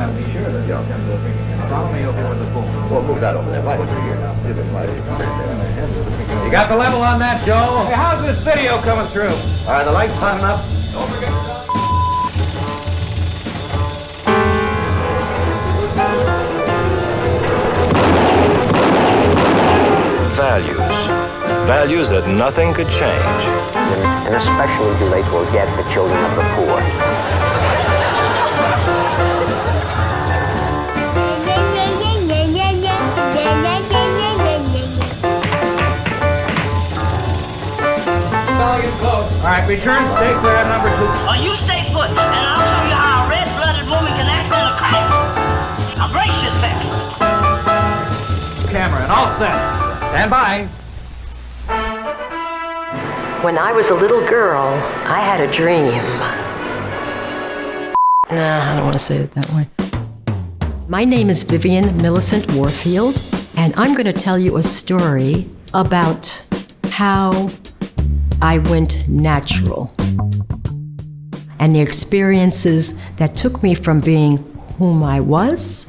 Now be sure that y'all come to the meeting. Follow me over with the boom. Well, move that over there. Right here now. You got the level on that, Joe? Hey, how's this video coming through? All right, the light's hot enough. Don't forget to... Values that nothing could change. And especially do they forget the children of the poor. All right, return stay clear at number 2. Oh, you stay put, and I'll show you how a red-blooded woman can act in a crisis. Now brace yourself. Camera and all set. Stand by. When I was a little girl, I had a dream. Nah, I don't want to say it that way. My name is Vivian Millicent Warfield, and I'm going to tell you a story about how I went natural and the experiences that took me from being whom I was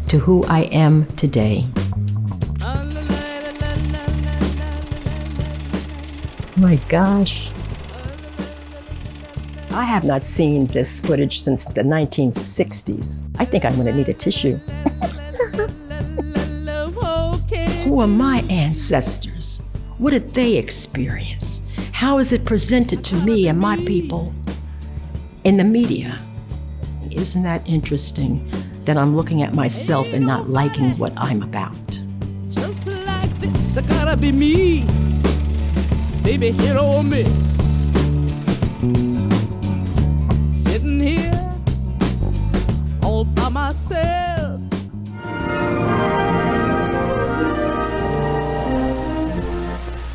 to who I am today. My gosh. I have not seen this footage since the 1960s. I think I'm gonna need a tissue. Who are my ancestors? What did they experience? How is it presented to me and my people in the media? Isn't that interesting that I'm looking at myself and not liking what I'm about? Just like this, I gotta be me. Baby, hit or miss. Sitting here all by myself.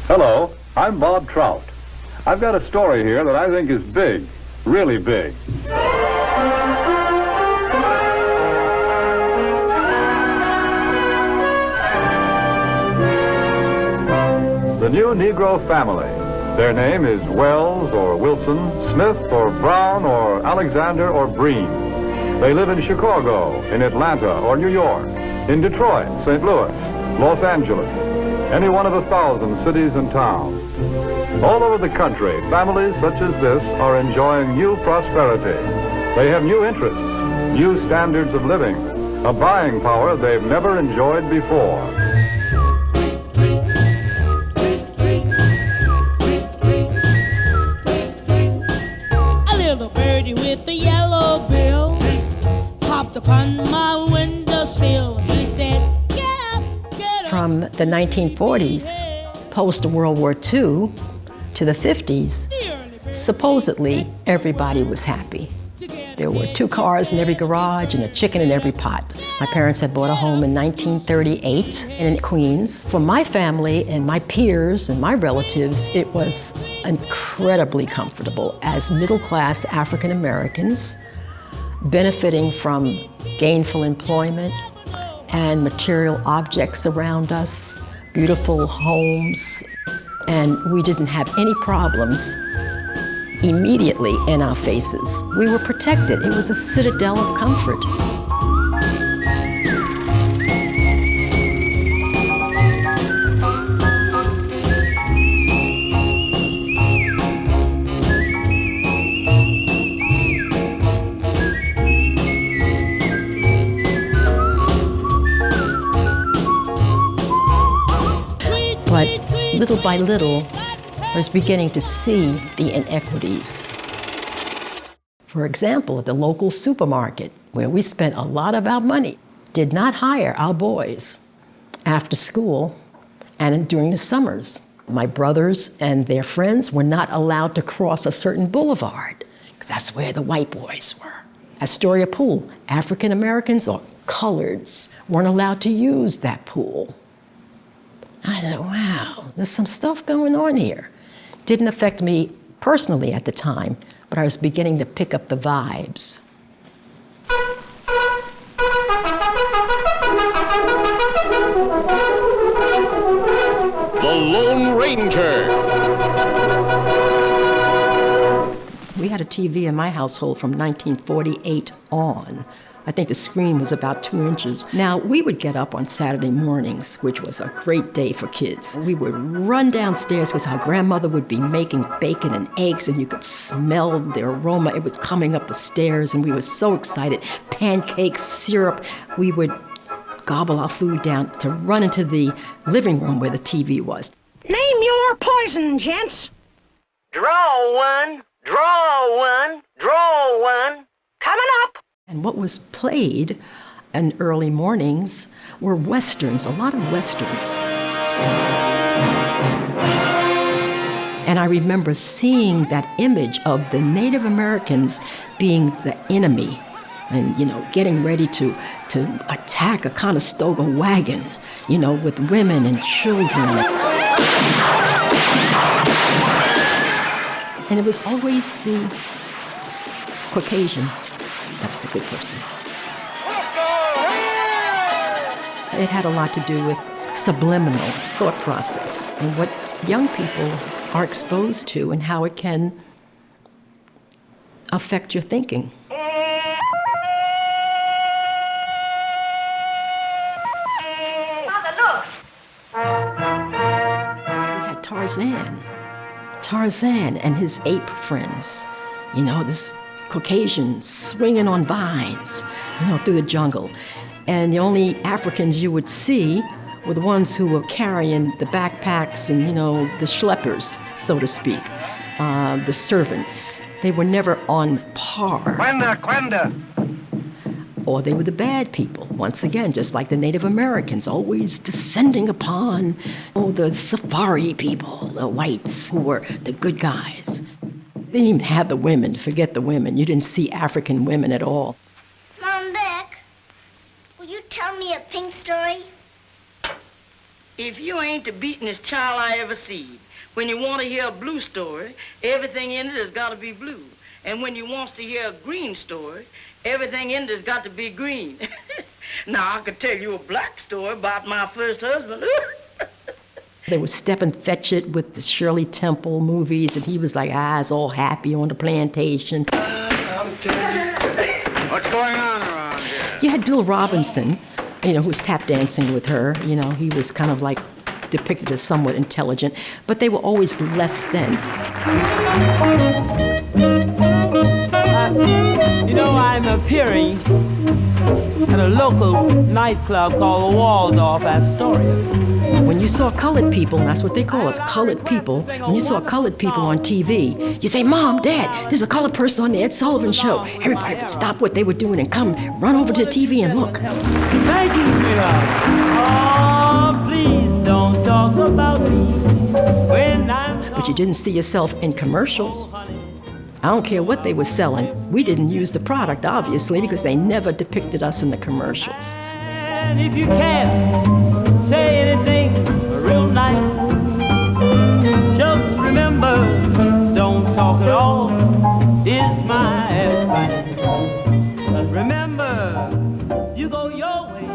Hello, I'm Bob Trout. I've got a story here that I think is big, really big. The new Negro family. Their name is Wells or Wilson, Smith or Brown or Alexander or Breen. They live in Chicago, in Atlanta or New York, in Detroit, St. Louis, Los Angeles, any one of 1,000 cities and towns. All over the country, families such as this are enjoying new prosperity. They have new interests, new standards of living, a buying power they've never enjoyed before. With the yellow bill popped upon my windowsill. He said, get up, get up. From the 1940s, post-World War II, to the 50s, supposedly everybody was happy. There were 2 cars in every garage and a chicken in every pot. My parents had bought a home in 1938 in Queens. For my family and my peers and my relatives, it was incredibly comfortable as middle-class African Americans benefiting from gainful employment and material objects around us, beautiful homes, and we didn't have any problems immediately in our faces. We were protected. It was a citadel of comfort. But little by little, I was beginning to see the inequities. For example, at the local supermarket, where we spent a lot of our money, did not hire our boys after school and during the summers. My brothers and their friends were not allowed to cross a certain boulevard, because that's where the white boys were. Astoria Pool, African Americans or coloreds weren't allowed to use that pool. I thought, wow, there's some stuff going on here. Didn't affect me personally at the time, but I was beginning to pick up the vibes. The Lone Ranger. We had a TV in my household from 1948 on, I think the screen was about 2 inches. Now, we would get up on Saturday mornings, which was a great day for kids. We would run downstairs because our grandmother would be making bacon and eggs, and you could smell the aroma. It was coming up the stairs, and we were so excited. Pancakes, syrup. We would gobble our food down to run into the living room where the TV was. Name your poison, gents. Draw one, draw one, draw one. Coming up. And what was played in early mornings were Westerns, a lot of Westerns. And I remember seeing that image of the Native Americans being the enemy and, getting ready to attack a Conestoga wagon, with women and children. And it was always the Caucasian that was the good person. It had a lot to do with subliminal thought process and what young people are exposed to and how it can affect your thinking. Mother, look. We had Tarzan and his ape friends. This Caucasian swinging on vines, through the jungle. And the only Africans you would see were the ones who were carrying the backpacks and, the schleppers, so to speak, the servants. They were never on par. Quenda. Or they were the bad people, once again, just like the Native Americans, always descending upon the safari people, the whites, who were the good guys. They didn't even have the women. Forget the women. You didn't see African women at all. Mom, Beck, will you tell me a pink story? If you ain't the beatin'est child I ever seen, when you want to hear a blue story, everything in it has got to be blue. And when you wants to hear a green story, everything in it has got to be green. Now, I could tell you a black story about my first husband. They were Stephen Fetchit with the Shirley Temple movies, and he was like, it's all happy on the plantation. What's going on around here? You had Bill Robinson, who was tap dancing with her. He was kind of like depicted as somewhat intelligent, but they were always less than. I'm appearing at a local nightclub called the Waldorf Astoria. When you saw colored people, and that's what they call us, colored people, when you saw colored people on TV, you say, Mom, Dad, there's a colored person on the Ed Sullivan Show. Everybody would stop what they were doing and come run over to the TV and look. Thank you, sweetheart. Oh, please don't talk about me when I'm... But you didn't see yourself in commercials. I don't care what they were selling. We didn't use the product, obviously, because they never depicted us in the commercials. And if you can't say anything real nice, just remember, don't talk at all is my advice. Remember, you go your way,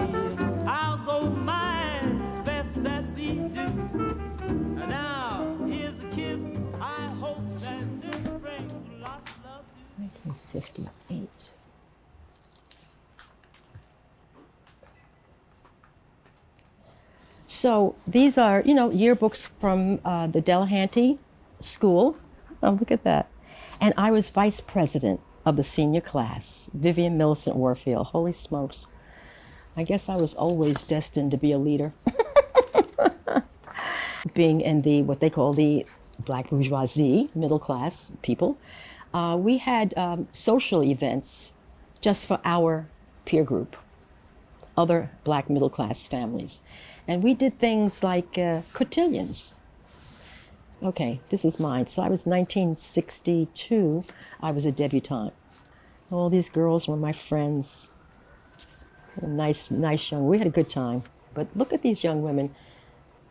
I'll go mine, it's best that we do. And now, here's a kiss, I hope that this brings lots of love to you. 1958. So these are, yearbooks from the Delahanty School. Oh, look at that. And I was vice president of the senior class, Vivian Millicent Warfield. Holy smokes. I guess I was always destined to be a leader. Being in what they call the black bourgeoisie, middle class people, we had social events just for our peer group, other black middle class families. And we did things like cotillions. Okay, this is mine. So I was 1962. I was a debutante. All these girls were my friends. Nice young. We had a good time. But look at these young women.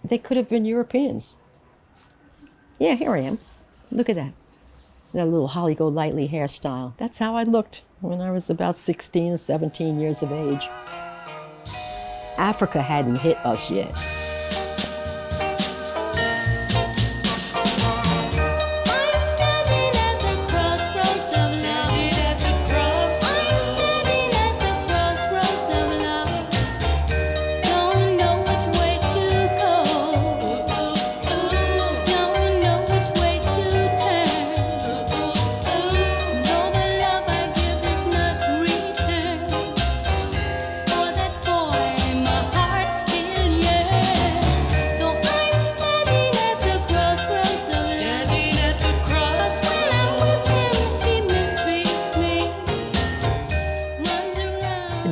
They could have been Europeans. Yeah, here I am. Look at that. That little Holly Golightly hairstyle. That's how I looked when I was about 16 or 17 years of age. Africa hadn't hit us yet.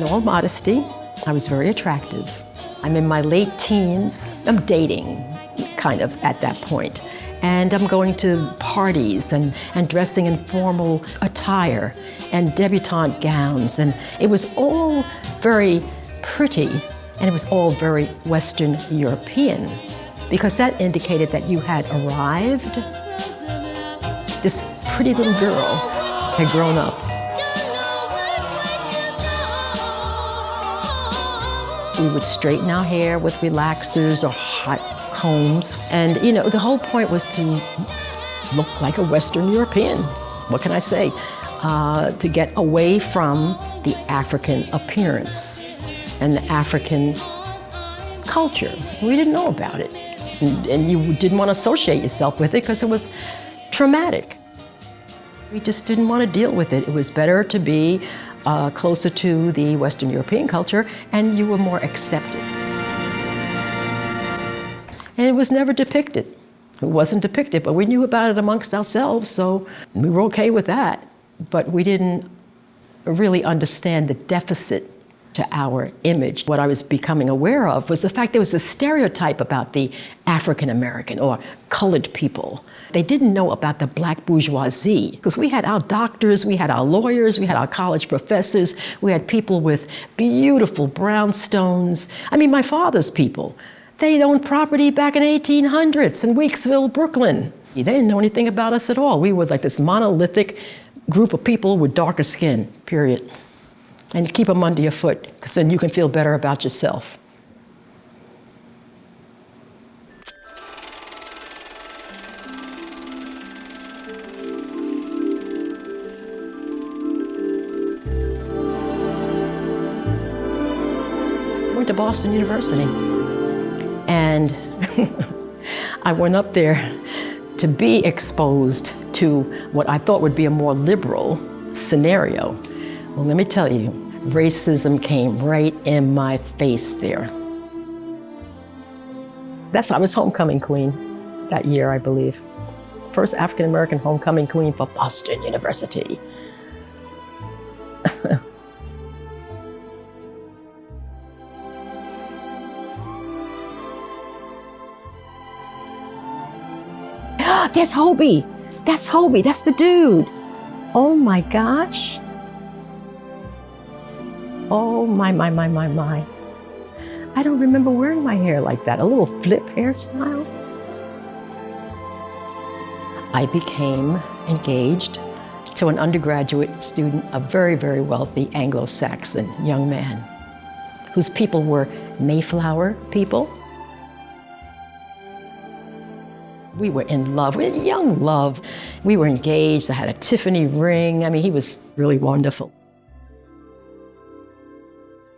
all modesty, I was very attractive. I'm in my late teens. I'm dating, kind of, at that point. And I'm going to parties and dressing in formal attire and debutante gowns. And it was all very pretty, and it was all very Western European, because that indicated that you had arrived. This pretty little girl had grown up. We would straighten our hair with relaxers or hot combs. And, you know, the whole point was to look like a Western European. What can I say? To get away from the African appearance and the African culture. We didn't know about it. And you didn't want to associate yourself with it because it was traumatic. We just didn't want to deal with it. It was better to be closer to the Western European culture, and you were more accepted. And it was never depicted. It wasn't depicted, but we knew about it amongst ourselves, so we were okay with that. But we didn't really understand the deficit to our image. What I was becoming aware of was the fact there was a stereotype about the African American or colored people. They didn't know about the black bourgeoisie, because we had our doctors, we had our lawyers, we had our college professors, we had people with beautiful brownstones. I mean, my father's people, they owned property back in the 1800s in Weeksville, Brooklyn. They didn't know anything about us at all. We were like this monolithic group of people with darker skin, period. And you keep them under your foot, because then you can feel better about yourself. I went to Boston University, and I went up there to be exposed to what I thought would be a more liberal scenario. Well, let me tell you, racism came right in my face there. I was homecoming queen that year, I believe. First African-American homecoming queen for Boston University. There's Hobie. That's Hobie. That's the dude. Oh my gosh. Oh my. I don't remember wearing my hair like that. A little flip hairstyle. I became engaged to an undergraduate student, a very, very wealthy Anglo-Saxon young man, whose people were Mayflower people. We were in love, we had young love. We were engaged, I had a Tiffany ring. I mean, he was really wonderful.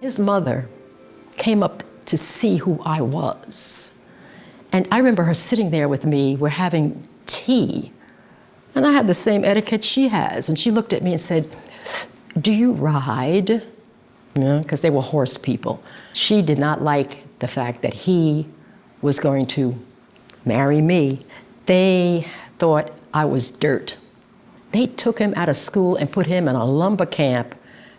His mother came up to see who I was. And I remember her sitting there with me, we're having tea. And I had the same etiquette she has. And she looked at me and said, "Do you ride?" You know, because they were horse people. She did not like the fact that he was going to marry me. They thought I was dirt. They took him out of school and put him in a lumber camp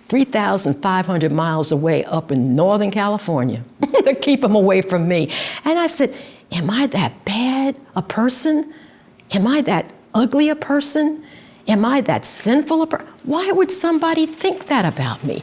3,500 miles away up in Northern California to keep him away from me. And I said, am I that bad a person? Am I that ugly a person? Am I that sinful a person? Why would somebody think that about me?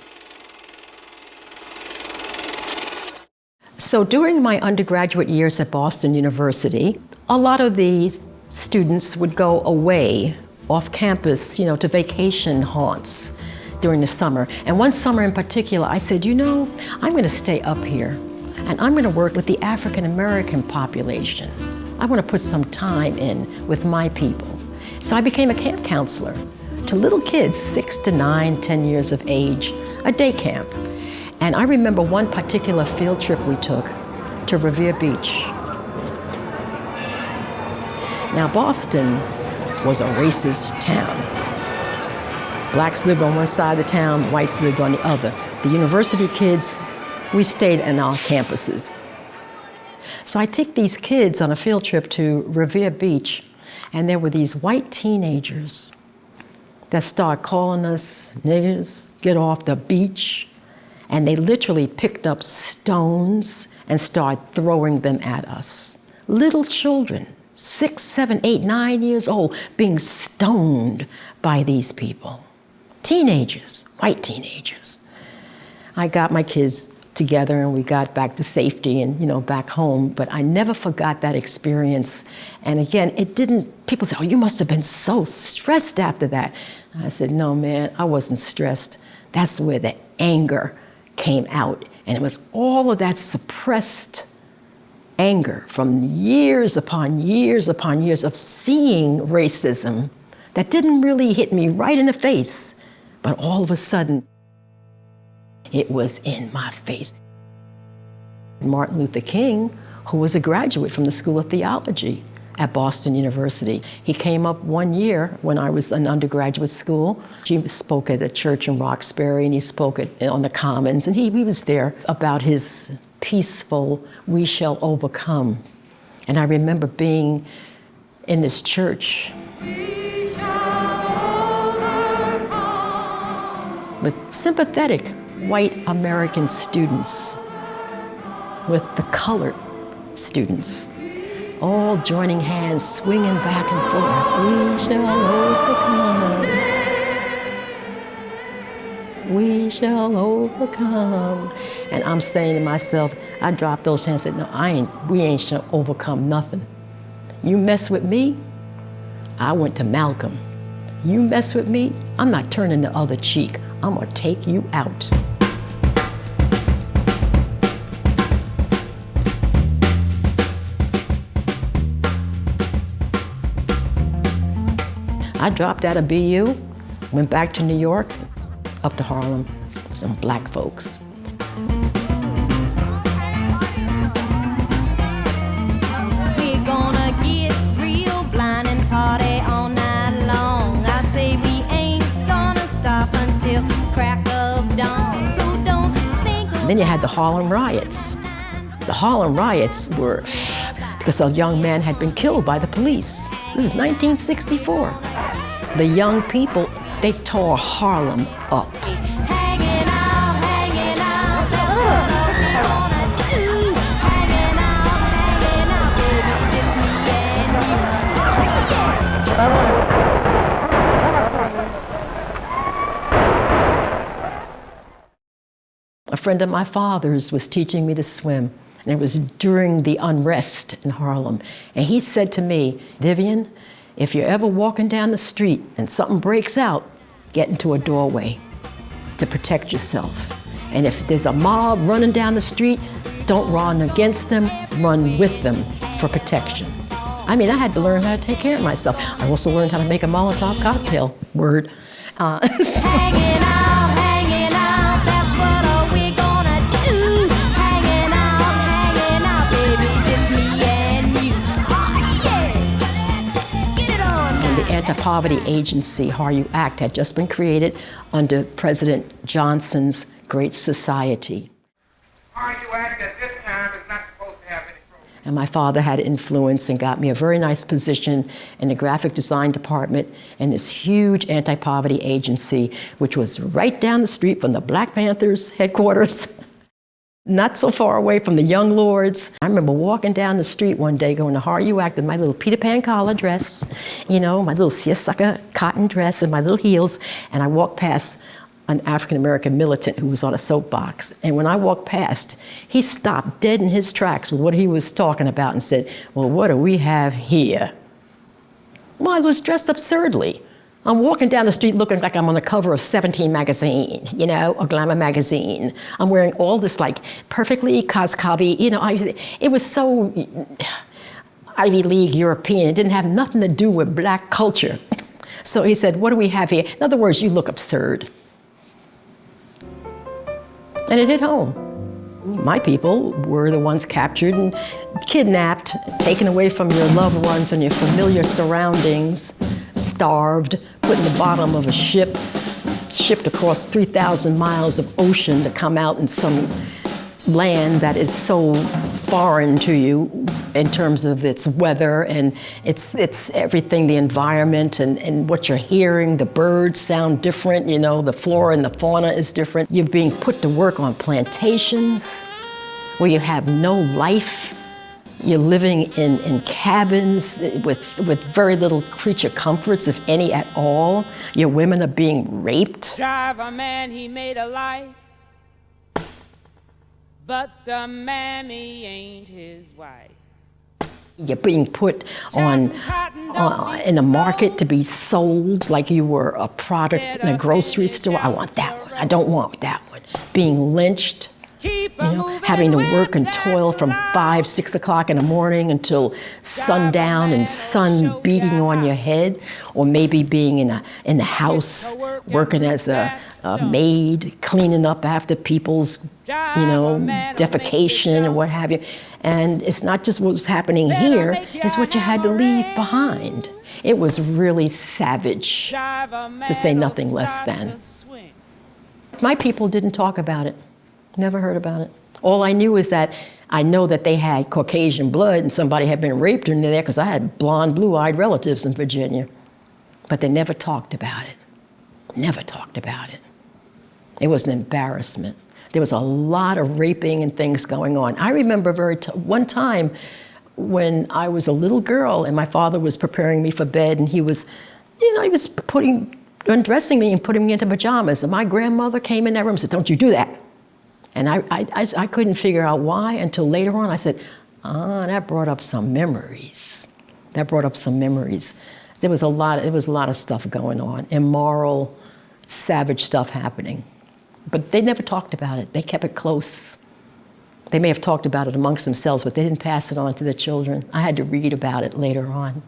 So during my undergraduate years at Boston University, a lot of these students would go away off campus, you know, to vacation haunts during the summer. And one summer in particular, I said, you know, I'm going to stay up here and I'm going to work with the African American population. I want to put some time in with my people. So I became a camp counselor to little kids, 6 to 9, 10 years of age, a day camp. And I remember one particular field trip we took to Revere Beach. Now, Boston was a racist town. Blacks lived on one side of the town, whites lived on the other. The university kids, we stayed in our campuses. So I take these kids on a field trip to Revere Beach, and there were these white teenagers that start calling us niggers, get off the beach. And they literally picked up stones and started throwing them at us. Little children, 6, 7, 8, 9 years old, being stoned by these people. Teenagers, white teenagers. I got my kids together and we got back to safety and, back home, but I never forgot that experience. And again, people say, oh, you must have been so stressed after that. And I said, no, man, I wasn't stressed. That's where the anger came out. And it was all of that suppressed anger from years upon years upon years of seeing racism that didn't really hit me right in the face, but all of a sudden, it was in my face. Martin Luther King, who was a graduate from the School of Theology at Boston University, he came up one year when I was in undergraduate school. He spoke at a church in Roxbury and he spoke on the Commons, and he was there about his peaceful, we shall overcome. And I remember being in this church with sympathetic white American students, with the colored students, all joining hands, swinging back and forth. We shall overcome. We shall overcome. And I'm saying to myself, I dropped those hands and said, no, we ain't shall overcome nothing. You mess with me, I went to Malcolm. You mess with me, I'm not turning the other cheek. I'm gonna take you out. I dropped out of BU, went back to New York, up to Harlem, some black folks. We're gonna get real blind and party all night long. I say we ain't gonna stop until crack of dawn. So don't think. Then you had the Harlem riots. The Harlem riots were because a young man had been killed by the police. This is 1964. The young people, they tore Harlem up. Hanging out, that's what we wanna do. Hanging out, baby, just me and A friend of my father's was teaching me to swim, and it was during the unrest in Harlem. And he said to me, Vivian, if you're ever walking down the street and something breaks out, get into a doorway to protect yourself. And if there's a mob running down the street, don't run against them, run with them for protection. I mean, I had to learn how to take care of myself. I also learned how to make a Molotov cocktail, word. hanging out, that's what we gonna do. Hanging out, baby, just me and you. Oh, yeah. Get it on now. And the Anti-Poverty Agency, HARU Act, had just been created under President Johnson's Great Society. HARU Act at this time is not supposed to have any program. And my father had influence and got me a very nice position in the graphic design department in this huge anti-poverty agency, which was right down the street from the Black Panthers headquarters, not so far away from the Young Lords. I remember walking down the street one day going to HARU Act with my little Peter Pan collar dress, my little seersucker cotton dress and my little heels, and I walked past an African-American militant who was on a soapbox. And when I walked past, he stopped dead in his tracks with what he was talking about and said, well, what do we have here? Well, I was dressed absurdly. I'm walking down the street looking like I'm on the cover of 17 magazine, a glamour magazine. I'm wearing all this like perfectly Coscavi, it was so Ivy League European. It didn't have nothing to do with black culture. So he said, what do we have here? In other words, you look absurd. And it hit home. My people were the ones captured and kidnapped, taken away from your loved ones and your familiar surroundings, starved, put in the bottom of a ship, shipped across 3,000 miles of ocean to come out in some land that is so foreign to you in terms of its weather and it's everything, the environment and what you're hearing. The birds sound different, you know, the flora and the fauna is different. You're being put to work on plantations where you have no life. You're living in cabins with very little creature comforts, if any at all. Your women are being raped. Drive a man, he made a life, but the mammy ain't his wife. You're being put on in a market to be sold like you were a product in a grocery store. I want that one. I don't want that one. Being lynched. You know, having to work and toil from 5, 6 o'clock in the morning until sundown and sun beating on your head, or maybe being in the house working as a maid, cleaning up after people's, you know, defecation and what have you. And it's not just what was happening here, it's what you had to leave behind. It was really savage, to say nothing less than. My people didn't talk about it. Never heard about it. All I knew is that I know that they had Caucasian blood and somebody had been raped in there because I had blonde, blue-eyed relatives in Virginia. But they never talked about it. Never talked about it. It was an embarrassment. There was a lot of raping and things going on. I remember one time when I was a little girl and my father was preparing me for bed and he was, you know, he was undressing me and putting me into pajamas. And my grandmother came in that room and said, "Don't you do that." And I couldn't figure out why until later on. I said, that brought up some memories. That brought up some memories. There was a lot of stuff going on, immoral, savage stuff happening. But they never talked about it. They kept it close. They may have talked about it amongst themselves, but they didn't pass it on to their children. I had to read about it later on.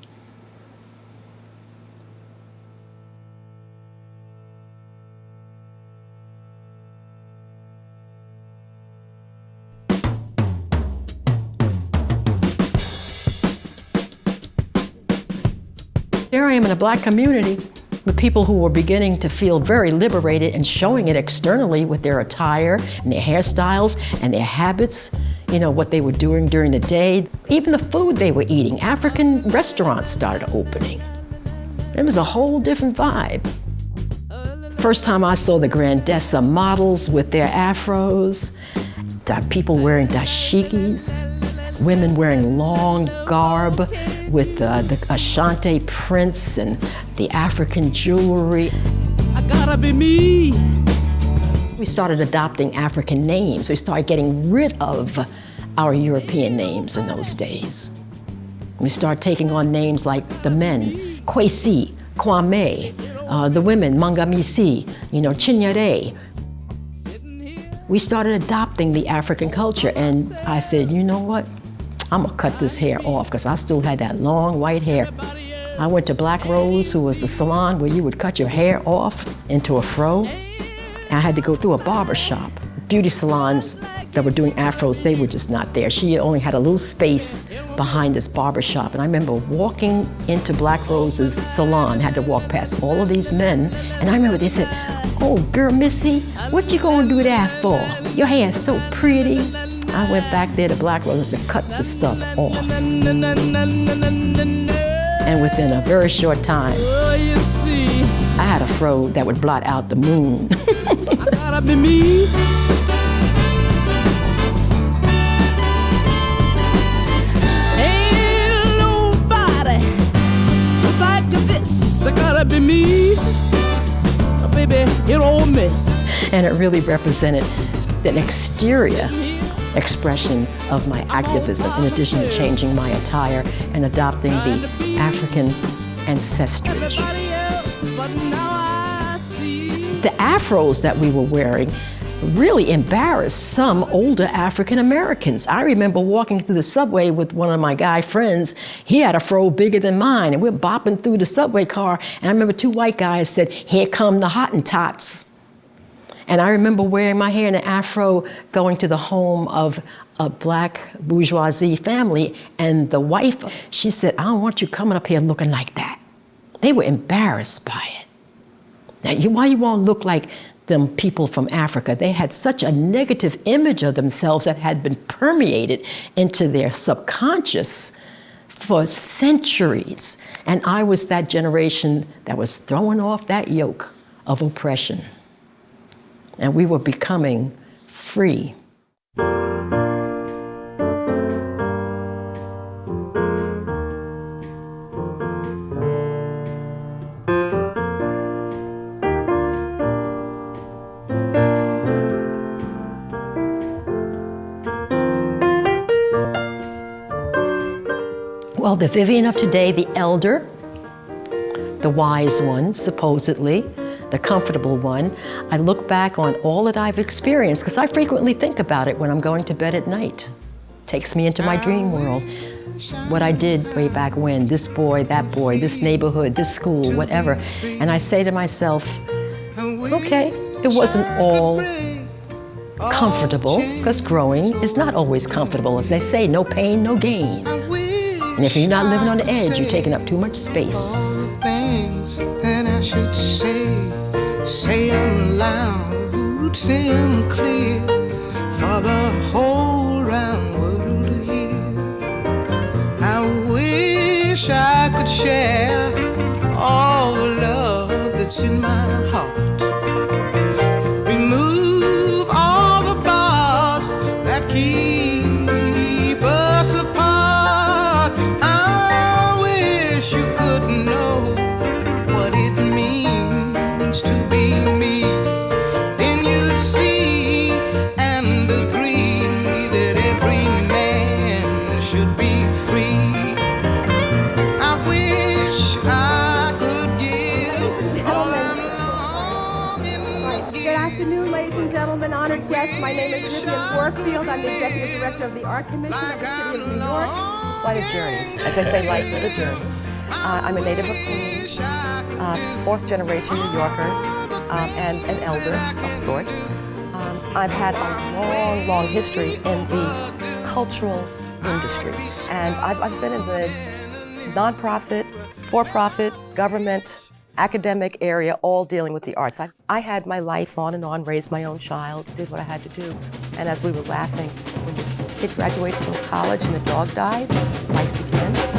Here I am in a black community with people who were beginning to feel very liberated and showing it externally with their attire and their hairstyles and their habits, you know, what they were doing during the day, even the food they were eating. African restaurants started opening. It was a whole different vibe. First time I saw the Grandessa models with their afros, people wearing dashikis, women wearing long garb with the Ashanti prints and the African jewelry. I gotta be me. We started adopting African names. We started getting rid of our European names in those days. We started taking on names like the men, Kwesi, Kwame, the women, Mangamisi, you know, Chinyere. We started adopting the African culture, and I said, you know what? I'm gonna cut this hair off because I still had that long white hair. I went to Black Rose, who was the salon where you would cut your hair off into a fro. I had to go through a barber shop. Beauty salons that were doing afros, they were just not there. She only had a little space behind this barber shop. And I remember walking into Black Rose's salon, had to walk past all of these men. And I remember they said, "Oh, girl, Missy, what you gonna do that for? Your hair is so pretty." I went back there to Black Rose and said, "Cut the stuff off." And within a very short time, I had a fro that would blot out the moon. I gotta be me. Ain't nobody just like this. I gotta be me. Baby, you don't miss. And it really represented an exterior expression of my activism, in addition to changing my attire and adopting the African ancestrage. The afros that we were wearing really embarrassed some older African Americans. I remember walking through the subway with one of my guy friends. He had a fro bigger than mine, and we're bopping through the subway car, and I remember two white guys said, "Here come the Hottentots." And I remember wearing my hair in an afro, going to the home of a black bourgeoisie family, and the wife, she said, "I don't want you coming up here looking like that." They were embarrassed by it. Now, why you want to look like them people from Africa. They had such a negative image of themselves that had been permeated into their subconscious for centuries. And I was that generation that was throwing off that yoke of oppression. And we were becoming free. Well, the Vivian of today, the elder, the wise one, supposedly, the comfortable one, I look back on all that I've experienced, because I frequently think about it when I'm going to bed at night. Takes me into my dream world. What I did way back when, this boy, that boy, this neighborhood, this school, whatever. And I say to myself, okay, it wasn't all comfortable, because growing is not always comfortable. As they say, no pain, no gain. And if you're not living on the edge, you're taking up too much space. Things that I should say them loud, say them clear, for the whole round world to hear. I wish I could share all the love that's in my heart. Remove all the bars that keep us apart. To be me, then you'd see and agree that every man should be free. I wish I could give all I'm longing. Good afternoon, ladies and gentlemen, honored guests. My name is Vivian Warfield. I'm the Executive Director of the Art Commission of the City of New York. Quite a journey. As I say, life is a journey. I'm a native of Queens, fourth generation New Yorker, and an elder of sorts. I've had a long, long history in the cultural industry. And I've been in the nonprofit, for-profit, government, academic area, all dealing with the arts. I had my life on and on, raised my own child, did what I had to do. And as we were laughing, when the kid graduates from college and a dog dies, life begins.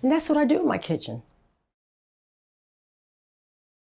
And that's what I do in my kitchen.